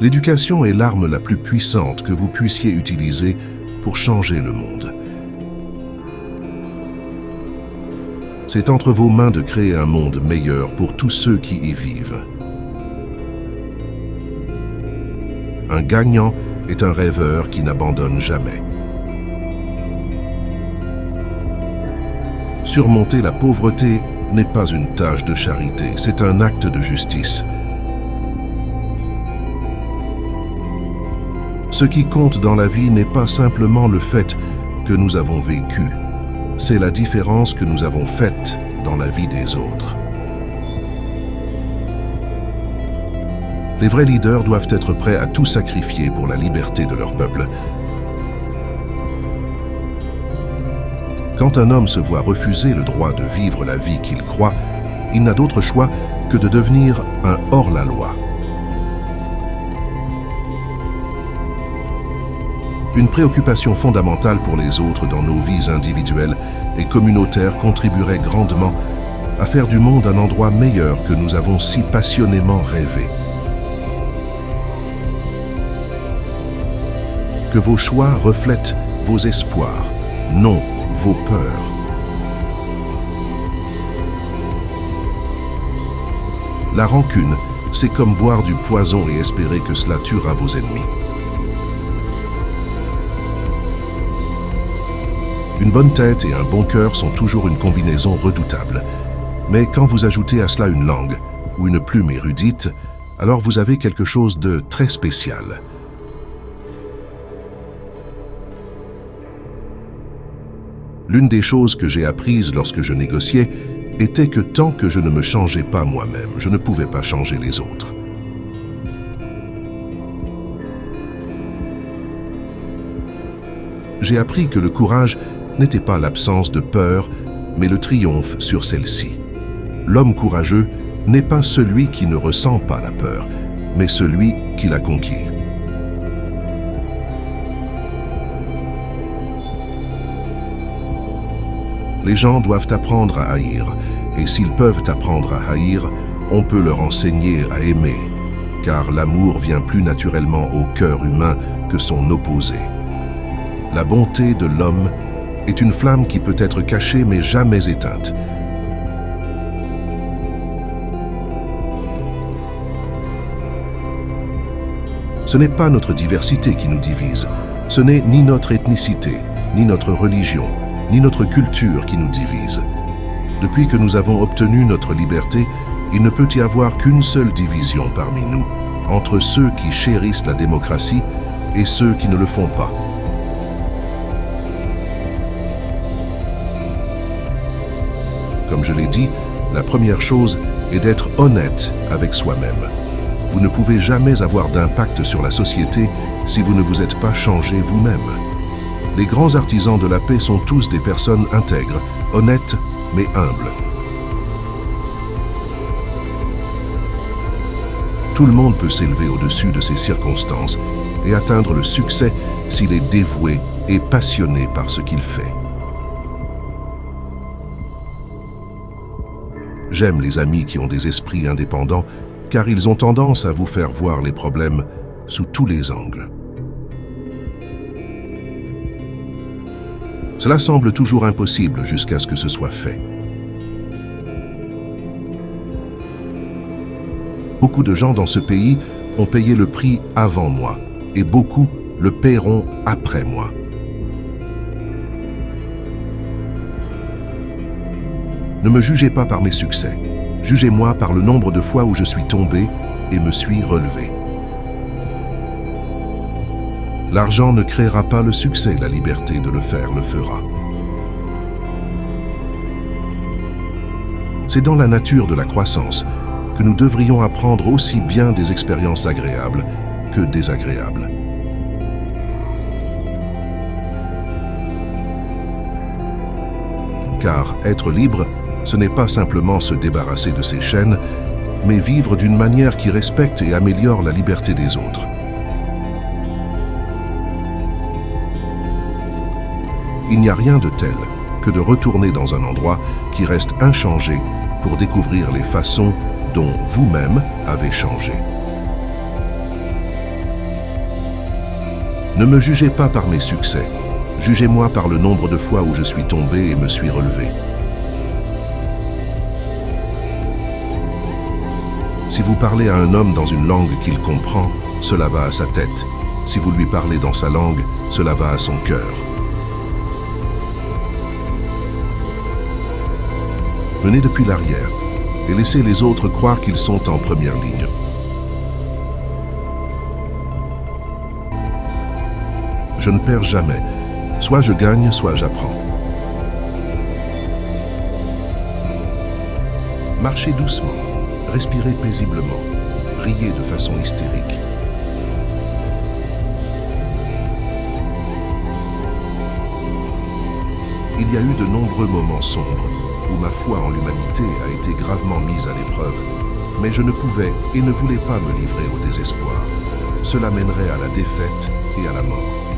L'éducation est l'arme la plus puissante que vous puissiez utiliser pour changer le monde. C'est entre vos mains de créer un monde meilleur pour tous ceux qui y vivent. Un gagnant est un rêveur qui n'abandonne jamais. Surmonter la pauvreté n'est pas une tâche de charité, c'est un acte de justice. Ce qui compte dans la vie n'est pas simplement le fait que nous avons vécu, c'est la différence que nous avons faite dans la vie des autres. Les vrais leaders doivent être prêts à tout sacrifier pour la liberté de leur peuple. Quand un homme se voit refuser le droit de vivre la vie qu'il croit, il n'a d'autre choix que de devenir un hors-la-loi. Une préoccupation fondamentale pour les autres dans nos vies individuelles et communautaires contribuerait grandement à faire du monde un endroit meilleur que nous avons si passionnément rêvé. Que vos choix reflètent vos espoirs, non vos peurs. La rancune, c'est comme boire du poison et espérer que cela tuera vos ennemis. Une bonne tête et un bon cœur sont toujours une combinaison redoutable. Mais quand vous ajoutez à cela une langue ou une plume érudite, alors vous avez quelque chose de très spécial. L'une des choses que j'ai apprises lorsque je négociais était que tant que je ne me changeais pas moi-même, je ne pouvais pas changer les autres. J'ai appris que le courage n'était pas l'absence de peur, mais le triomphe sur celle-ci. L'homme courageux n'est pas celui qui ne ressent pas la peur, mais celui qui la conquiert. Les gens doivent apprendre à haïr, et s'ils peuvent apprendre à haïr, on peut leur enseigner à aimer, car l'amour vient plus naturellement au cœur humain que son opposé. La bonté de l'homme est une flamme qui peut être cachée mais jamais éteinte. Ce n'est pas notre diversité qui nous divise, ce n'est ni notre ethnicité, ni notre religion, ni notre culture qui nous divise. Depuis que nous avons obtenu notre liberté, il ne peut y avoir qu'une seule division parmi nous, entre ceux qui chérissent la démocratie et ceux qui ne le font pas. Comme je l'ai dit, la première chose est d'être honnête avec soi-même. Vous ne pouvez jamais avoir d'impact sur la société si vous ne vous êtes pas changé vous-même. Les grands artisans de la paix sont tous des personnes intègres, honnêtes mais humbles. Tout le monde peut s'élever au-dessus de ses circonstances et atteindre le succès s'il est dévoué et passionné par ce qu'il fait. J'aime les amis qui ont des esprits indépendants, car ils ont tendance à vous faire voir les problèmes sous tous les angles. Cela semble toujours impossible jusqu'à ce que ce soit fait. Beaucoup de gens dans ce pays ont payé le prix avant moi, et beaucoup le paieront après moi. Ne me jugez pas par mes succès. Jugez-moi par le nombre de fois où je suis tombé et me suis relevé. L'argent ne créera pas le succès, la liberté de le faire le fera. C'est dans la nature de la croissance que nous devrions apprendre aussi bien des expériences agréables que désagréables. Car être libre, ce n'est pas simplement se débarrasser de ses chaînes, mais vivre d'une manière qui respecte et améliore la liberté des autres. Il n'y a rien de tel que de retourner dans un endroit qui reste inchangé pour découvrir les façons dont vous-même avez changé. Ne me jugez pas par mes succès. Jugez-moi par le nombre de fois où je suis tombé et me suis relevé. Si vous parlez à un homme dans une langue qu'il comprend, cela va à sa tête. Si vous lui parlez dans sa langue, cela va à son cœur. Venez depuis l'arrière et laissez les autres croire qu'ils sont en première ligne. Je ne perds jamais. Soit je gagne, soit j'apprends. Marchez doucement. Respirez paisiblement, riez de façon hystérique. Il y a eu de nombreux moments sombres où ma foi en l'humanité a été gravement mise à l'épreuve, mais je ne pouvais et ne voulais pas me livrer au désespoir. Cela mènerait à la défaite et à la mort.